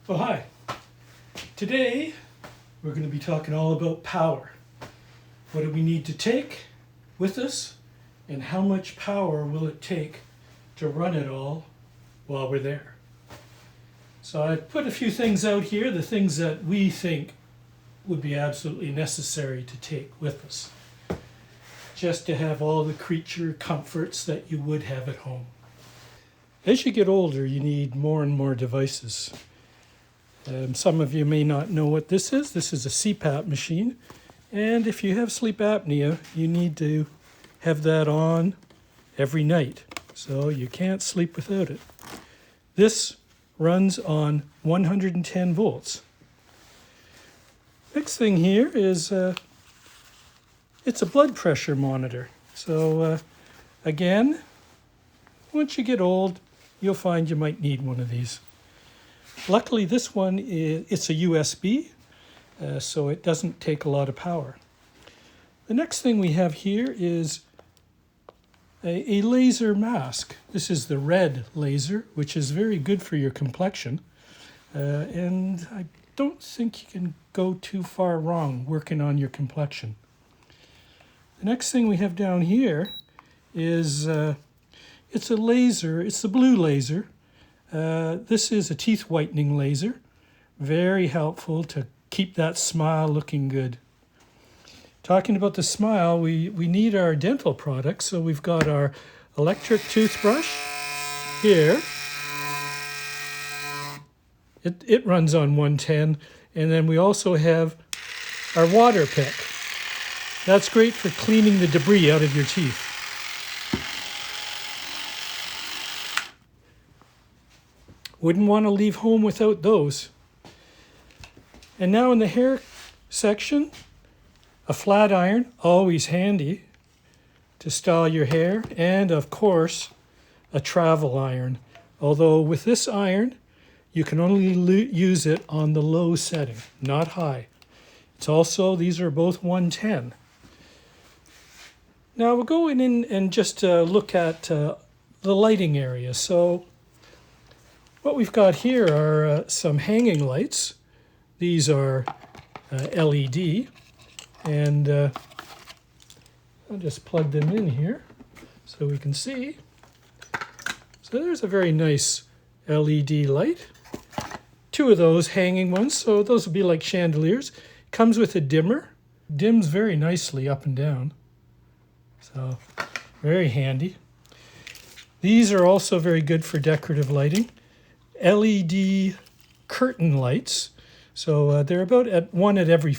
Well, hi. Today we're going to be talking all about power. What do we need to take with us, and how much power will it take to run it all while we're there? So I put a few things out here, the things that we think would be absolutely necessary to take with us, just to have all the creature comforts that you would have at home. As you get older, you need more and more devices. Some of you may not know what this is. This is a CPAP machine. And if you have sleep apnea, you need to have that on every night. So you can't sleep without it. This runs on 110 volts. Next thing here is it's a blood pressure monitor. So again, once you get old, you'll find you might need one of these. Luckily, this one it's a USB, so it doesn't take a lot of power. The next thing we have here is a laser mask. This is the red laser, which is very good for your complexion, and I don't think you can go too far wrong working on your complexion. The next thing we have down here is it's a laser. It's the blue laser. This is a teeth whitening laser. Very helpful to keep that smile looking good. Talking about the smile, we need our dental products. So we've got our electric toothbrush here. It runs on 110. And then we also have our water pick. That's great for cleaning the debris out of your teeth. Wouldn't want to leave home without those. And now in the hair section, a flat iron, always handy to style your hair, and of course, a travel iron. Although with this iron, you can only use it on the low setting, not high. It's also, these are both 110. Now we'll go in and just look at the lighting area. So what we've got here are some hanging lights. These are LED, and I'll just plug them in here so we can see. So there's a very nice LED light. Two of those hanging ones, so those will be like chandeliers. Comes with a dimmer. Dims very nicely up and down. So very handy. These are also very good for decorative lighting. LED curtain lights. So they're about at one at every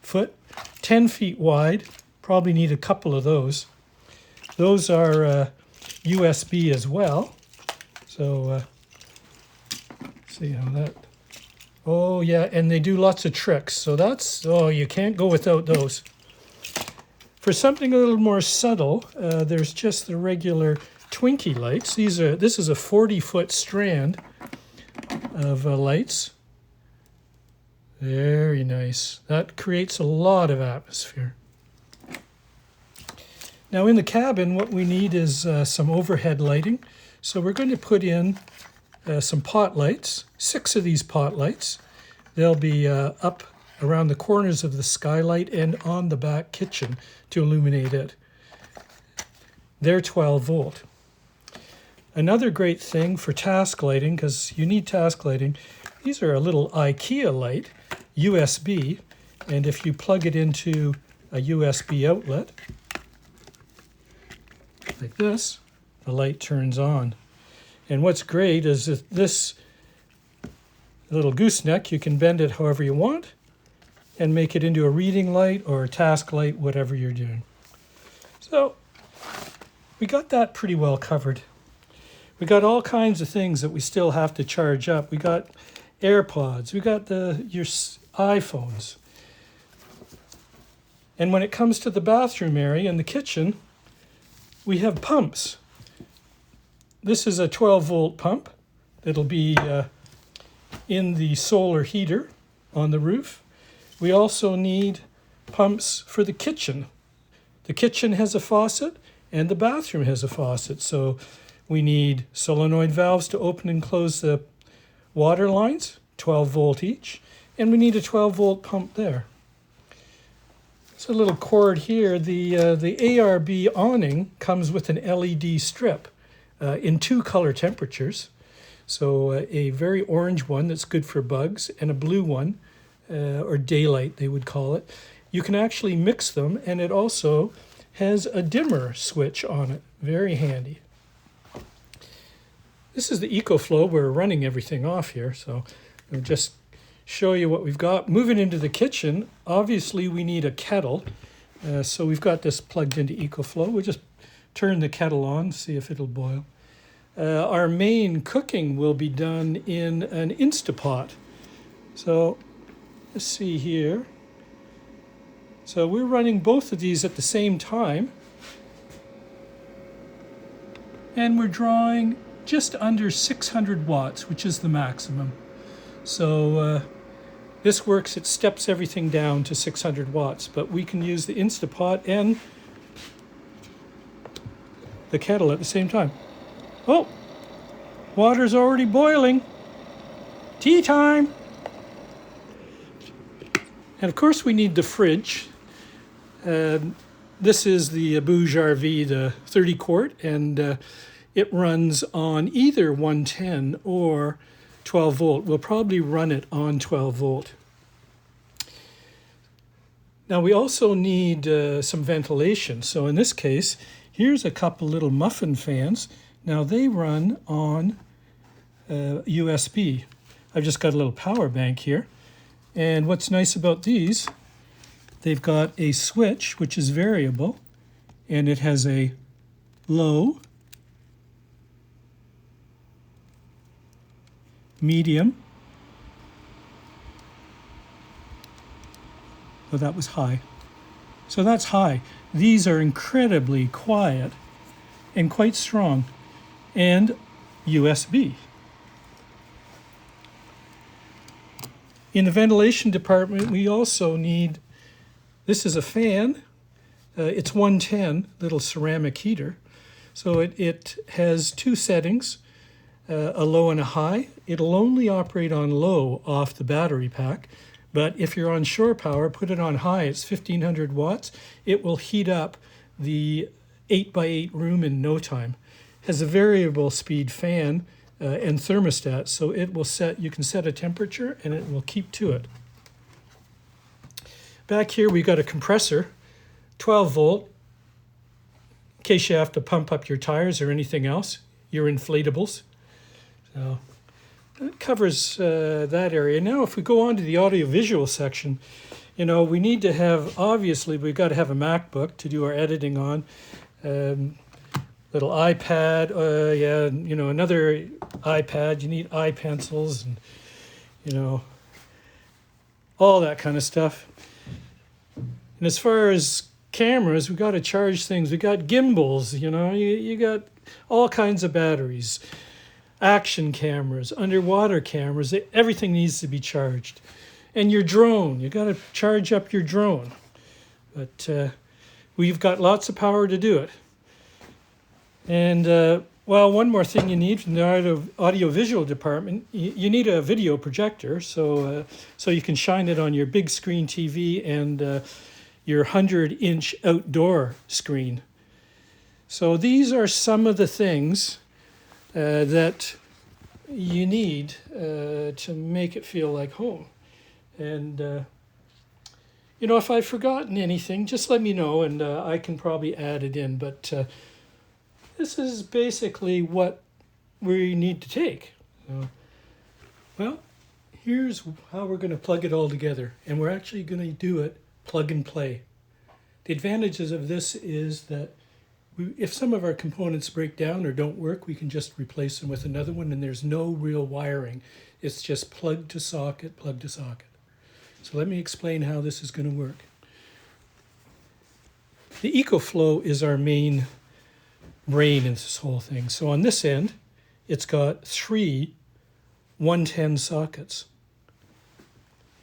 foot, 10 feet wide. Probably need a couple of those. Those are USB as well. So see how that. Oh yeah, and they do lots of tricks. So that's, you can't go without those. For something a little more subtle, there's just the regular Twinkie lights. This is a 40-foot strand of lights. Very nice. That creates a lot of atmosphere. Now in the cabin, what we need is some overhead lighting. So we're going to put in some pot lights, 6 of these pot lights. They'll be up around the corners of the skylight and on the back kitchen to illuminate it. They're 12 volt. Another great thing for task lighting, because you need task lighting, these are a little IKEA light, USB, and if you plug it into a USB outlet, like this, the light turns on. And what's great is that this little gooseneck, you can bend it however you want and make it into a reading light or a task light, whatever you're doing. So we got that pretty well covered. We got all kinds of things that we still have to charge up. We got AirPods. We got your iPhones. And when it comes to the bathroom area and the kitchen, we have pumps. This is a 12-volt pump. It'll be in the solar heater on the roof. We also need pumps for the kitchen. The kitchen has a faucet and the bathroom has a faucet. So we need solenoid valves to open and close the water lines 12 volt each, and we need a 12 volt pump there. So a little cord here. The ARB awning comes with an LED strip in 2 color temperatures. So a very orange one that's good for bugs, and a blue one, or daylight they would call it. You can actually mix them, and it also has a dimmer switch on it. Very handy. This is the EcoFlow. We're running everything off here, so I'll just show you what we've got. Moving into the kitchen, obviously we need a kettle. So we've got this plugged into EcoFlow. We'll just turn the kettle on, see if it'll boil. Our main cooking will be done in an Instapot. So let's see here. So we're running both of these at the same time. And we're drawing just under 600 watts, which is the maximum. So this works, it steps everything down to 600 watts, but we can use the Instapot and the kettle at the same time. Oh, water's already boiling. Tea time. And of course we need the fridge. This is the Bouge RV, the 30 quart, and it runs on either 110 or 12 volt. We'll probably run it on 12 volt. Now we also need some ventilation. So in this case, here's a couple little muffin fans. Now they run on USB. I've just got a little power bank here. And what's nice about these, they've got a switch which is variable, and it has a low, medium, oh, that was high. So that's high. These are incredibly quiet and quite strong, and USB. In the ventilation department, we also need, this is a fan. It's 110, little ceramic heater. So it has 2 settings, a low and a high. It'll only operate on low off the battery pack, but if you're on shore power, put it on high. It's 1500 watts. It will heat up the 8x8 room in no time. Has a variable speed fan and thermostat, so it will set, you can set a temperature and it will keep to it. Back here we got a compressor, 12 volt, in case you have to pump up your tires or anything else, your inflatables. So that covers that area. Now if we go on to the audiovisual section, you know, we need to have, obviously we've got to have a MacBook to do our editing on. Little iPad, yeah, you know, another iPad. You need iPencils and, you know, all that kind of stuff. And as far as cameras, we got to charge things. We got gimbals, you know, you got all kinds of batteries, action cameras, underwater cameras. Everything needs to be charged. And your drone, you got to charge up your drone. But we've got lots of power to do it. And, well, one more thing you need from the audio-visual department, you need a video projector so you can shine it on your big screen TV and your 100-inch outdoor screen. So these are some of the things that you need to make it feel like home. And, you know, if I've forgotten anything, just let me know and I can probably add it in. But this is basically what we need to take. So, well, here's how we're going to plug it all together. And we're actually going to do it plug and play. The advantages of this is that if some of our components break down or don't work, we can just replace them with another one, and there's no real wiring. It's just plug to socket, plug to socket. So let me explain how this is going to work. The EcoFlow is our main brain in this whole thing. So on this end, it's got 3 110 sockets.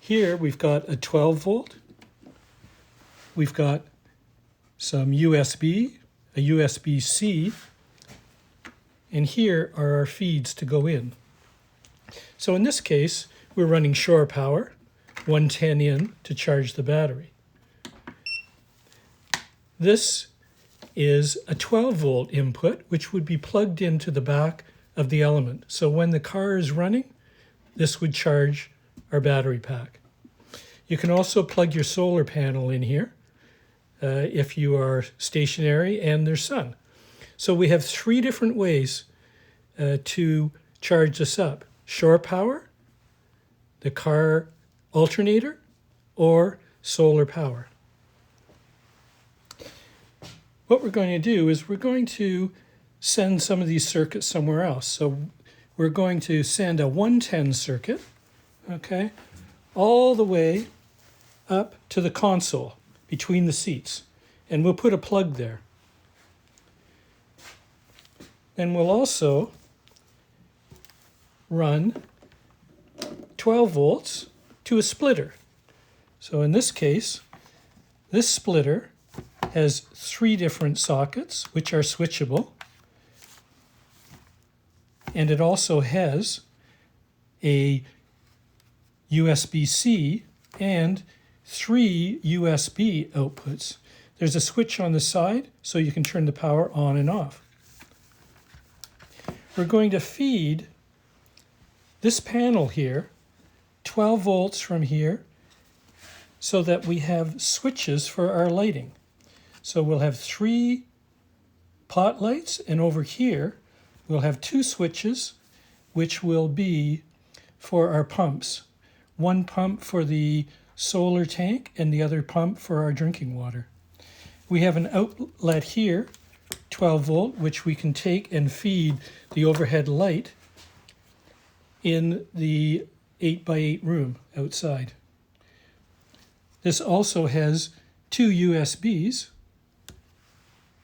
Here we've got a 12 volt. We've got some USB, a USB-C, and here are our feeds to go in. So in this case, we're running shore power, 110 in to charge the battery. This is a 12-volt input, which would be plugged into the back of the Element. So when the car is running, this would charge our battery pack. You can also plug your solar panel in here if you are stationary and there's sun. So we have 3 different ways to charge this up: shore power, the car alternator, or solar power. What we're going to do is we're going to send some of these circuits somewhere else. So we're going to send a 110 circuit, okay, all the way up to the console between the seats. And we'll put a plug there. And we'll also run 12 volts to a splitter. So in this case, this splitter has 3 different sockets, which are switchable. And it also has a USB-C and 3 USB outputs. There's a switch on the side, so you can turn the power on and off. We're going to feed this panel here 12 volts from here so that we have switches for our lighting. So we'll have 3 pot lights, and over here we'll have 2 switches, which will be for our pumps. One pump for the solar tank and the other pump for our drinking water. We have an outlet here, 12 volt, which we can take and feed the overhead light in the 8x8 room outside. This also has 2 USBs,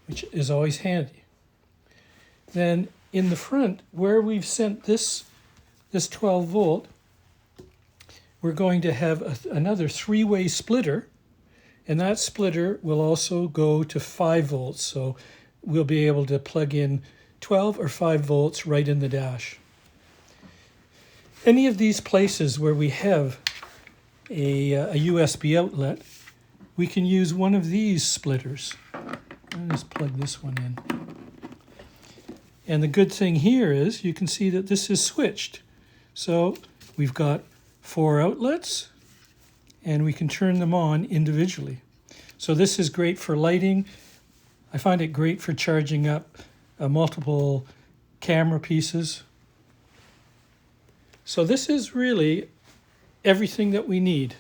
which is always handy. Then in the front, where we've sent this 12 volt, we're going to have another 3-way splitter, and that splitter will also go to 5 volts. So we'll be able to plug in 12 or 5 volts right in the dash. Any of these places where we have a USB outlet, we can use one of these splitters. I'll just plug this one in. And the good thing here is you can see that this is switched. So we've got 4 outlets, and we can turn them on individually. So this is great for lighting. I find it great for charging up multiple camera pieces. So this is really everything that we need.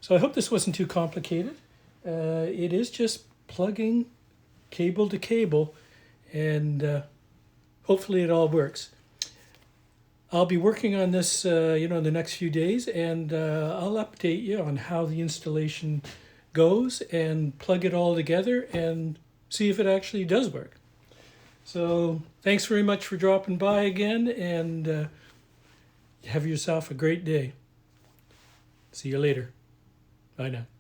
So I hope this wasn't too complicated. It is just plugging cable to cable, and hopefully it all works. I'll be working on this in the next few days, and I'll update you on how the installation goes and plug it all together and see if it actually does work. So thanks very much for dropping by again, and have yourself a great day. See you later. Bye now.